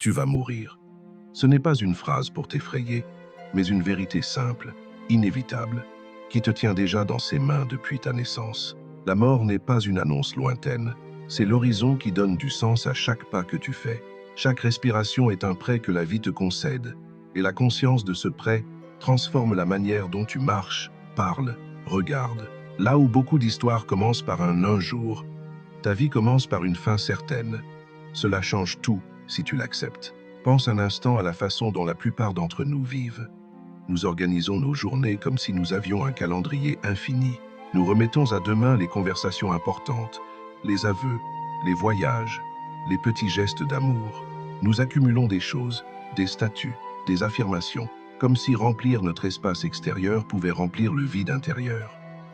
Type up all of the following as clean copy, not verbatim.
tu vas mourir. Ce n'est pas une phrase pour t'effrayer, mais une vérité simple, inévitable, qui te tient déjà dans ses mains depuis ta naissance. La mort n'est pas une annonce lointaine, c'est l'horizon qui donne du sens à chaque pas que tu fais. Chaque respiration est un prêt que la vie te concède, et la conscience de ce prêt transforme la manière dont tu marches, parles, regardes. Là où beaucoup d'histoires commencent par un jour, ta vie commence par une fin certaine. Cela change tout si tu l'acceptes. Pense un instant à la façon dont la plupart d'entre nous vivent. Nous organisons nos journées comme si nous avions un calendrier infini. Nous remettons à demain les conversations importantes, les aveux, les voyages, les petits gestes d'amour. Nous accumulons des choses, des statuts, des affirmations, comme si remplir notre espace extérieur pouvait remplir le vide intérieur.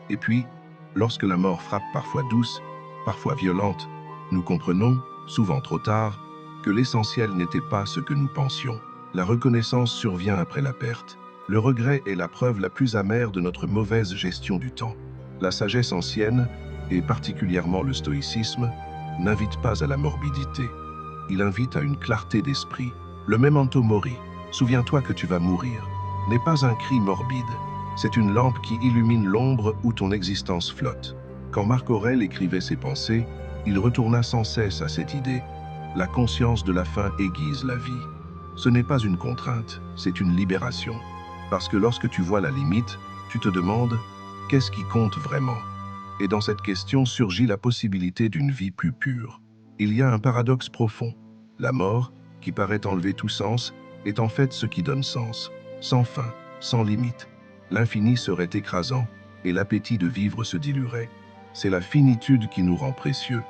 Et puis, lorsque la mort frappe parfois douce, parfois violente, nous comprenons, souvent trop tard, que l'essentiel n'était pas ce que nous pensions. La reconnaissance survient après la perte. Le regret est la preuve la plus amère de notre mauvaise gestion du temps. La sagesse ancienne, et particulièrement le stoïcisme, n'invite pas à la morbidité. Il invite à une clarté d'esprit. Le memento mori, souviens-toi que tu vas mourir, n'est pas un cri morbide. C'est une lampe qui illumine l'ombre où ton existence flotte. Quand Marc Aurèle écrivait ses pensées, il retourna sans cesse à cette idée. La conscience de la fin aiguise la vie. Ce n'est pas une contrainte, c'est une libération. Parce que lorsque tu vois la limite, tu te demandes « qu'est-ce qui compte vraiment ?» Et dans cette question surgit la possibilité d'une vie plus pure. Il y a un paradoxe profond. La mort, qui paraît enlever tout sens, est en fait ce qui donne sens. Sans fin, sans limite. L'infini serait écrasant et l'appétit de vivre se diluerait. C'est la finitude qui nous rend précieux.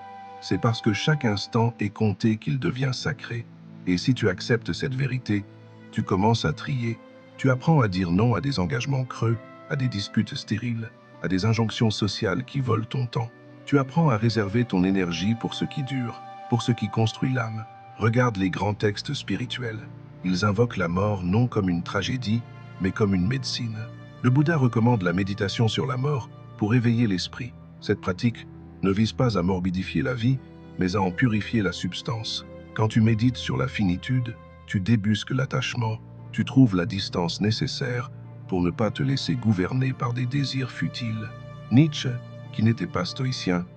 C'est parce que chaque instant est compté qu'il devient sacré. Et si tu acceptes cette vérité, tu commences à trier. Tu apprends à dire non à des engagements creux, à des disputes stériles, à des injonctions sociales qui volent ton temps. Tu apprends à réserver ton énergie pour ce qui dure, pour ce qui construit l'âme. Regarde les grands textes spirituels. Ils invoquent la mort non comme une tragédie, mais comme une médecine. Le Bouddha recommande la méditation sur la mort pour éveiller l'esprit. Cette pratique ne vise pas à morbidifier la vie, mais à en purifier la substance. Quand tu médites sur la finitude, tu débusques l'attachement, tu trouves la distance nécessaire pour ne pas te laisser gouverner par des désirs futiles. Nietzsche, qui n'était pas stoïcien,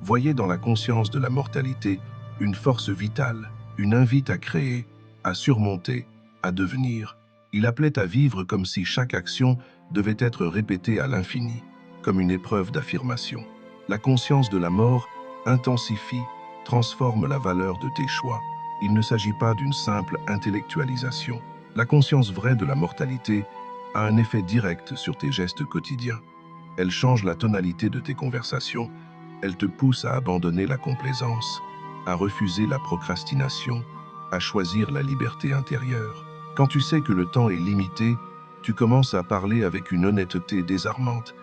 voyait dans la conscience de la mortalité une force vitale, une invite à créer, à surmonter, à devenir. Il appelait à vivre comme si chaque action devait être répétée à l'infini, comme une épreuve d'affirmation. La conscience de la mort intensifie, transforme la valeur de tes choix. Il ne s'agit pas d'une simple intellectualisation. La conscience vraie de la mortalité a un effet direct sur tes gestes quotidiens. Elle change la tonalité de tes conversations, elle te pousse à abandonner la complaisance, à refuser la procrastination, à choisir la liberté intérieure. Quand tu sais que le temps est limité, tu commences à parler avec une honnêteté désarmante.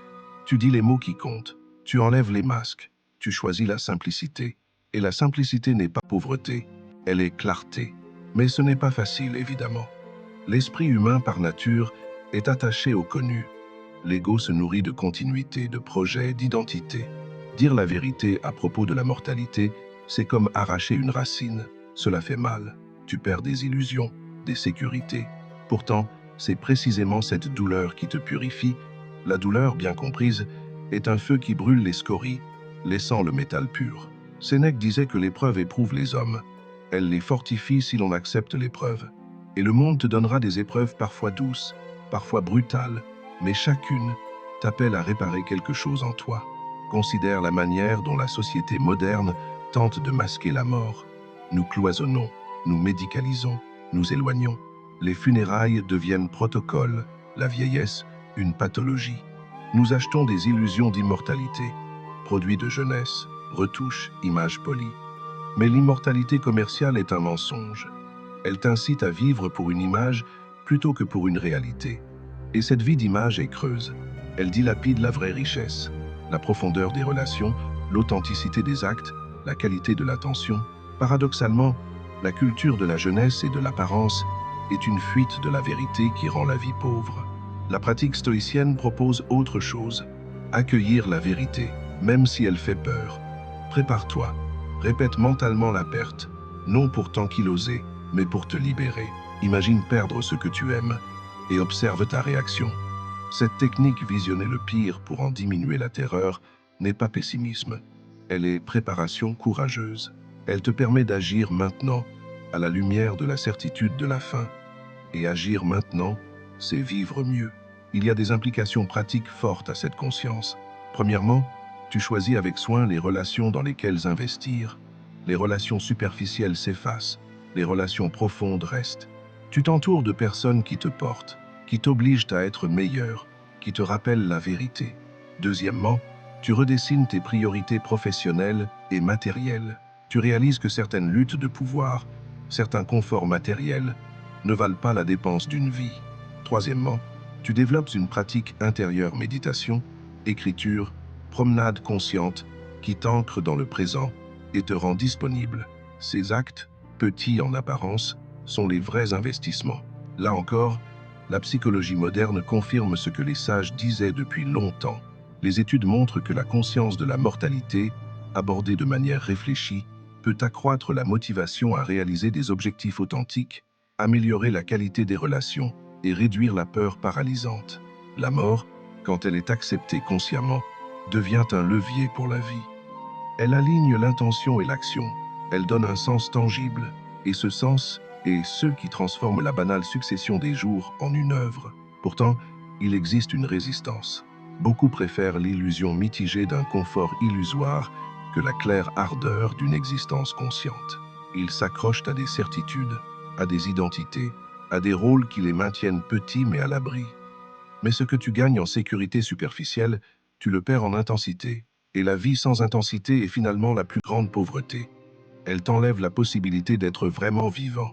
Tu dis les mots qui comptent, tu enlèves les masques, tu choisis la simplicité. Et la simplicité n'est pas pauvreté, elle est clarté. Mais ce n'est pas facile, évidemment. L'esprit humain, par nature, est attaché au connu. L'ego se nourrit de continuité, de projets, d'identité. Dire la vérité à propos de la mortalité, c'est comme arracher une racine. Cela fait mal. Tu perds des illusions, des sécurités. Pourtant, c'est précisément cette douleur qui te purifie. La douleur, bien comprise, est un feu qui brûle les scories, laissant le métal pur. Sénèque disait que l'épreuve éprouve les hommes. Elle les fortifie si l'on accepte l'épreuve. Et le monde te donnera des épreuves parfois douces, parfois brutales, mais chacune t'appelle à réparer quelque chose en toi. Considère la manière dont la société moderne tente de masquer la mort. Nous cloisonnons, nous médicalisons, nous éloignons. Les funérailles deviennent protocole, la vieillesse, une pathologie. Nous achetons des illusions d'immortalité, produits de jeunesse, retouches, images polies. Mais l'immortalité commerciale est un mensonge. Elle t'incite à vivre pour une image plutôt que pour une réalité. Et cette vie d'image est creuse. Elle dilapide la vraie richesse, la profondeur des relations, l'authenticité des actes, la qualité de l'attention. Paradoxalement, la culture de la jeunesse et de l'apparence est une fuite de la vérité qui rend la vie pauvre. La pratique stoïcienne propose autre chose, accueillir la vérité, même si elle fait peur. Prépare-toi, répète mentalement la perte, non pour t'ankyloser, mais pour te libérer. Imagine perdre ce que tu aimes et observe ta réaction. Cette technique visionner le pire pour en diminuer la terreur n'est pas pessimisme. Elle est préparation courageuse. Elle te permet d'agir maintenant à la lumière de la certitude de la fin. Et agir maintenant, c'est vivre mieux. Il y a des implications pratiques fortes à cette conscience. Premièrement, tu choisis avec soin les relations dans lesquelles investir. Les relations superficielles s'effacent, les relations profondes restent. Tu t'entoures de personnes qui te portent, qui t'obligent à être meilleur, qui te rappellent la vérité. Deuxièmement, tu redessines tes priorités professionnelles et matérielles. Tu réalises que certaines luttes de pouvoir, certains conforts matériels, ne valent pas la dépense d'une vie. Troisièmement, tu développes une pratique intérieure méditation, écriture, promenade consciente qui t'ancre dans le présent et te rend disponible. Ces actes, petits en apparence, sont les vrais investissements. Là encore, la psychologie moderne confirme ce que les sages disaient depuis longtemps. Les études montrent que la conscience de la mortalité, abordée de manière réfléchie, peut accroître la motivation à réaliser des objectifs authentiques, améliorer la qualité des relations et réduire la peur paralysante. La mort, quand elle est acceptée consciemment, devient un levier pour la vie. Elle aligne l'intention et l'action, elle donne un sens tangible, et ce sens est ce qui transforme la banale succession des jours en une œuvre. Pourtant, il existe une résistance. Beaucoup préfèrent l'illusion mitigée d'un confort illusoire que la claire ardeur d'une existence consciente. Ils s'accrochent à des certitudes, à des identités, à des rôles qui les maintiennent petits mais à l'abri. Mais ce que tu gagnes en sécurité superficielle, tu le perds en intensité. Et la vie sans intensité est finalement la plus grande pauvreté. Elle t'enlève la possibilité d'être vraiment vivant.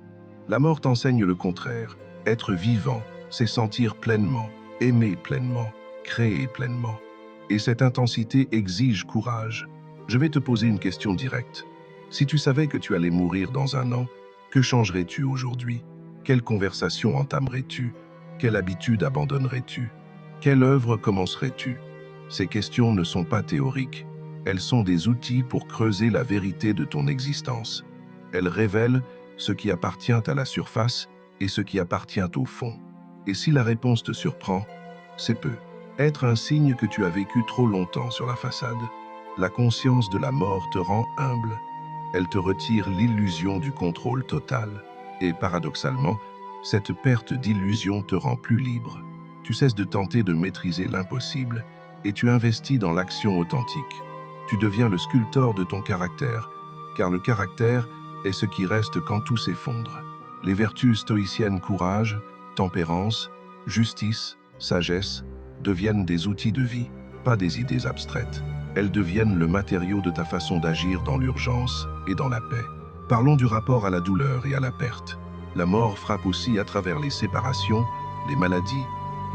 La mort t'enseigne le contraire. Être vivant, c'est sentir pleinement, aimer pleinement, créer pleinement. Et cette intensité exige courage. Je vais te poser une question directe. Si tu savais que tu allais mourir dans un an, que changerais-tu aujourd'hui? Quelle conversation entamerais-tu? Quelle habitude abandonnerais-tu? Quelle œuvre commencerais-tu? Ces questions ne sont pas théoriques. Elles sont des outils pour creuser la vérité de ton existence. Elles révèlent ce qui appartient à la surface et ce qui appartient au fond. Et si la réponse te surprend, c'est peu. Être un signe que tu as vécu trop longtemps sur la façade. La conscience de la mort te rend humble. Elle te retire l'illusion du contrôle total. Et paradoxalement, cette perte d'illusion te rend plus libre. Tu cesses de tenter de maîtriser l'impossible et tu investis dans l'action authentique. Tu deviens le sculpteur de ton caractère, car le caractère est ce qui reste quand tout s'effondre. Les vertus stoïciennes courage, tempérance, justice, sagesse deviennent des outils de vie, pas des idées abstraites. Elles deviennent le matériau de ta façon d'agir dans l'urgence et dans la paix. Parlons du rapport à la douleur et à la perte. La mort frappe aussi à travers les séparations, les maladies,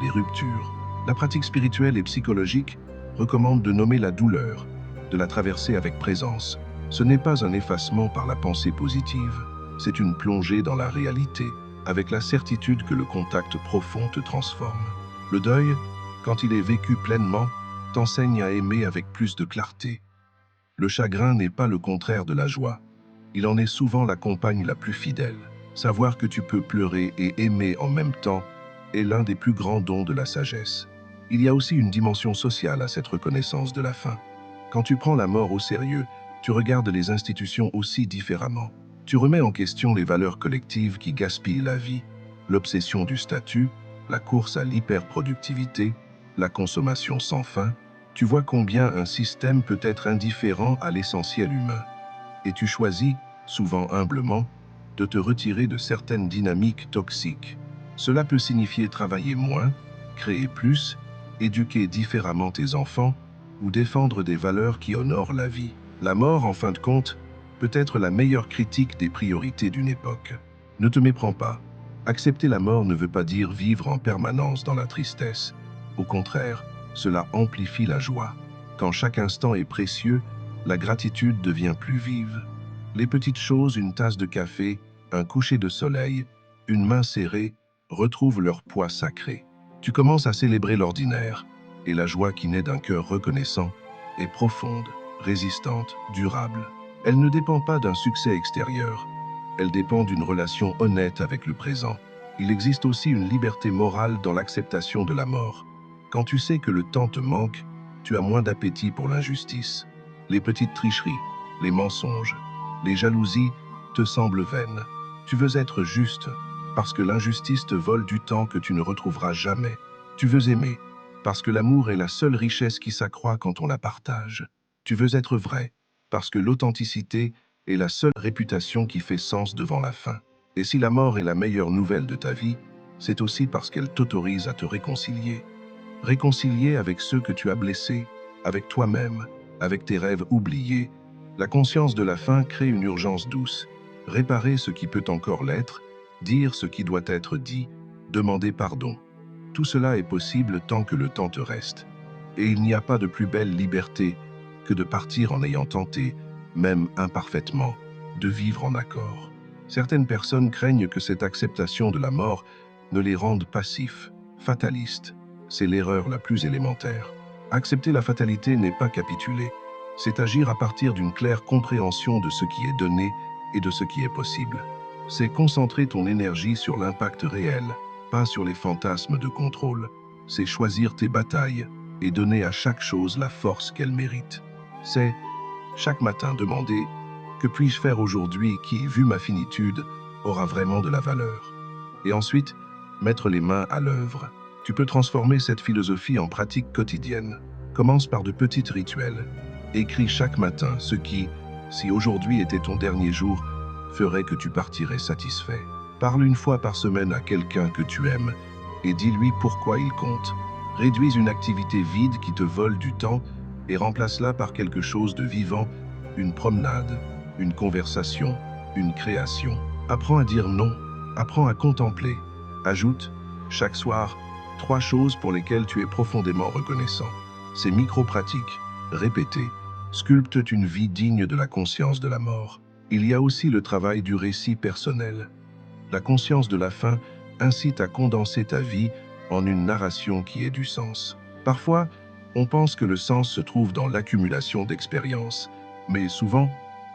les ruptures. La pratique spirituelle et psychologique recommande de nommer la douleur, de la traverser avec présence. Ce n'est pas un effacement par la pensée positive, c'est une plongée dans la réalité, avec la certitude que le contact profond te transforme. Le deuil, quand il est vécu pleinement, t'enseigne à aimer avec plus de clarté. Le chagrin n'est pas le contraire de la joie. Il en est souvent la compagne la plus fidèle. Savoir que tu peux pleurer et aimer en même temps est l'un des plus grands dons de la sagesse. Il y a aussi une dimension sociale à cette reconnaissance de la fin. Quand tu prends la mort au sérieux, tu regardes les institutions aussi différemment. Tu remets en question les valeurs collectives qui gaspillent la vie, l'obsession du statut, la course à l'hyperproductivité, la consommation sans fin. Tu vois combien un système peut être indifférent à l'essentiel humain. Et tu choisis, souvent humblement, de te retirer de certaines dynamiques toxiques. Cela peut signifier travailler moins, créer plus, éduquer différemment tes enfants ou défendre des valeurs qui honorent la vie. La mort, en fin de compte, peut être la meilleure critique des priorités d'une époque. Ne te méprends pas. Accepter la mort ne veut pas dire vivre en permanence dans la tristesse. Au contraire, cela amplifie la joie. Quand chaque instant est précieux, la gratitude devient plus vive. Les petites choses, une tasse de café, un coucher de soleil, une main serrée, retrouvent leur poids sacré. Tu commences à célébrer l'ordinaire, et la joie qui naît d'un cœur reconnaissant est profonde, résistante, durable. Elle ne dépend pas d'un succès extérieur, Elle dépend d'une relation honnête avec le présent. Il existe aussi une liberté morale dans l'acceptation de la mort. Quand tu sais que le temps te manque, tu as moins d'appétit pour l'injustice. Les petites tricheries, les mensonges, les jalousies te semblent vaines. Tu veux être juste, parce que l'injustice te vole du temps que tu ne retrouveras jamais. Tu veux aimer, parce que l'amour est la seule richesse qui s'accroît quand on la partage. Tu veux être vrai, parce que l'authenticité est la seule réputation qui fait sens devant la fin. Et si la mort est la meilleure nouvelle de ta vie, c'est aussi parce qu'elle t'autorise à te réconcilier. Réconcilier avec ceux que tu as blessés, avec toi-même, avec tes rêves oubliés. La conscience de la fin crée une urgence douce. Réparer ce qui peut encore l'être, dire ce qui doit être dit, demander pardon. Tout cela est possible tant que le temps te reste. Et il n'y a pas de plus belle liberté que de partir en ayant tenté, même imparfaitement, de vivre en accord. Certaines personnes craignent que cette acceptation de la mort ne les rende passifs, fatalistes. C'est l'erreur la plus élémentaire. Accepter la fatalité n'est pas capituler, c'est agir à partir d'une claire compréhension de ce qui est donné et de ce qui est possible. C'est concentrer ton énergie sur l'impact réel, pas sur les fantasmes de contrôle. C'est choisir tes batailles et donner à chaque chose la force qu'elle mérite. C'est, chaque matin, demander « Que puis-je faire aujourd'hui qui, vu ma finitude, aura vraiment de la valeur ?» Et ensuite, mettre les mains à l'œuvre. Tu peux transformer cette philosophie en pratique quotidienne. Commence par de petits rituels. Écris chaque matin ce qui, si aujourd'hui était ton dernier jour, ferait que tu partirais satisfait. Parle une fois par semaine à quelqu'un que tu aimes et dis-lui pourquoi il compte. Réduis une activité vide qui te vole du temps et remplace-la par quelque chose de vivant, une promenade, une conversation, une création. Apprends à dire non, apprends à contempler. Ajoute, chaque soir, 3 choses pour lesquelles tu es profondément reconnaissant. Ces micro-pratiques, répétées, sculptent une vie digne de la conscience de la mort. Il y a aussi le travail du récit personnel. La conscience de la fin incite à condenser ta vie en une narration qui ait du sens. Parfois, on pense que le sens se trouve dans l'accumulation d'expériences, mais souvent,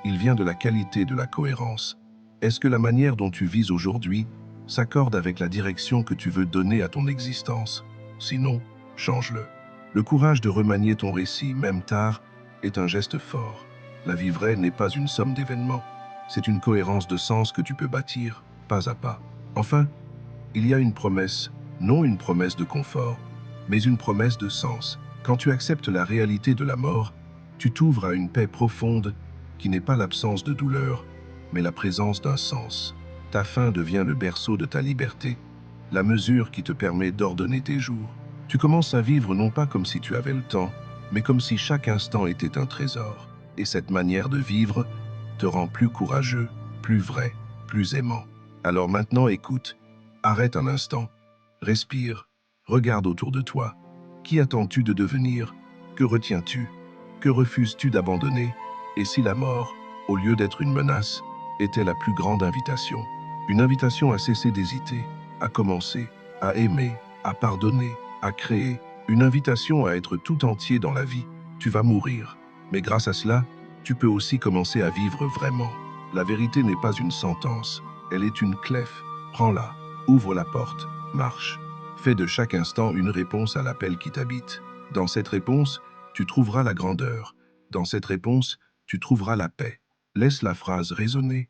il vient de la qualité de la cohérence. Est-ce que la manière dont tu vis aujourd'hui s'accorde avec la direction que tu veux donner à ton existence? Sinon, change-le. Le courage de remanier ton récit, même tard, est un geste fort. La vie vraie n'est pas une somme d'événements. C'est une cohérence de sens que tu peux bâtir, pas à pas. Enfin, il y a une promesse, non une promesse de confort, mais une promesse de sens. Quand tu acceptes la réalité de la mort, tu t'ouvres à une paix profonde qui n'est pas l'absence de douleur, mais la présence d'un sens. Ta fin devient le berceau de ta liberté, la mesure qui te permet d'ordonner tes jours. Tu commences à vivre non pas comme si tu avais le temps, mais comme si chaque instant était un trésor. Et cette manière de vivre te rend plus courageux, plus vrai, plus aimant. Alors maintenant écoute, arrête un instant, respire, regarde autour de toi. Qui attends-tu de devenir? Que retiens-tu? Que refuses-tu d'abandonner? Et si la mort, au lieu d'être une menace, était la plus grande invitation? Une invitation à cesser d'hésiter, à commencer, à aimer, à pardonner, à créer. Une invitation à être tout entier dans la vie. Tu vas mourir, mais grâce à cela, tu peux aussi commencer à vivre vraiment. La vérité n'est pas une sentence, elle est une clef. Prends-la, ouvre la porte, marche. Fais de chaque instant une réponse à l'appel qui t'habite. Dans cette réponse, tu trouveras la grandeur. Dans cette réponse, tu trouveras la paix. Laisse la phrase résonner.